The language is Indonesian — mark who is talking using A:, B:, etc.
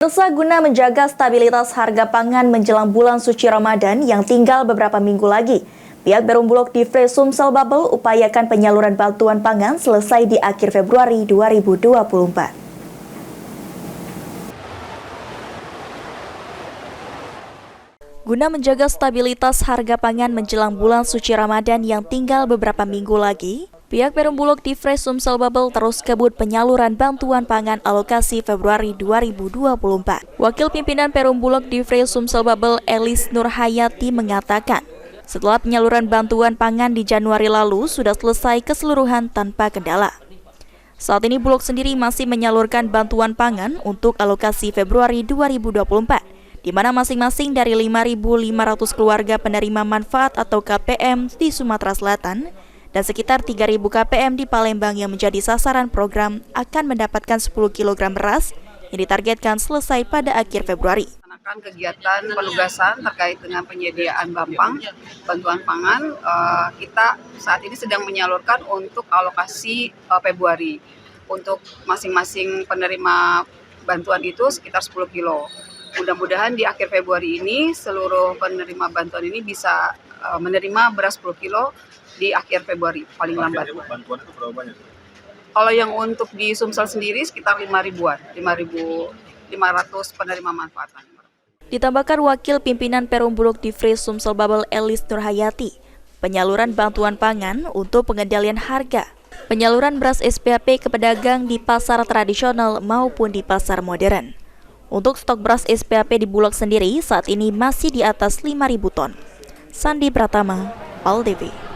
A: Guna menjaga stabilitas harga pangan menjelang bulan suci Ramadan yang tinggal beberapa minggu lagi, pihak Perum Bulog Divre Sumsel Babel upayakan penyaluran bantuan pangan selesai di akhir Februari 2024. Guna menjaga stabilitas harga pangan menjelang bulan suci Ramadan yang tinggal beberapa minggu lagi, pihak Perum Bulog Divre Sumsel Babel terus kebut penyaluran bantuan pangan alokasi Februari 2024. Wakil Pimpinan Perum Bulog Divre Sumsel Babel Elis Nurhayati mengatakan, setelah penyaluran bantuan pangan di Januari lalu sudah selesai keseluruhan tanpa kendala. Saat ini Bulog sendiri masih menyalurkan bantuan pangan untuk alokasi Februari 2024. Di mana masing-masing dari 5.500 keluarga penerima manfaat atau KPM di Sumatera Selatan dan sekitar 3.000 KPM di Palembang yang menjadi sasaran program akan mendapatkan 10 kg beras yang ditargetkan selesai pada akhir Februari.
B: Kegiatan penugasan terkait dengan penyediaan bantuan pangan, kita saat ini sedang menyalurkan untuk alokasi Februari. Untuk masing-masing penerima bantuan itu sekitar 10 kilo. Mudah-mudahan di akhir Februari ini seluruh penerima bantuan ini bisa menerima beras 10 kilo di akhir Februari paling lambat.
C: Bantuan itu berapa banyak?
B: Kalau yang untuk di Sumsel sendiri sekitar 5.000-an, 5.500 penerima manfaatan.
A: Ditambahkan Wakil Pimpinan Perum Bulog Divre Sumsel Babel Elis Nurhayati, penyaluran bantuan pangan untuk pengendalian harga, penyaluran beras SPAP ke pedagang di pasar tradisional maupun di pasar modern. Untuk stok beras SPAP di Bulog sendiri saat ini masih di atas 5.000 ton. Sandi Pratama, PAL TV.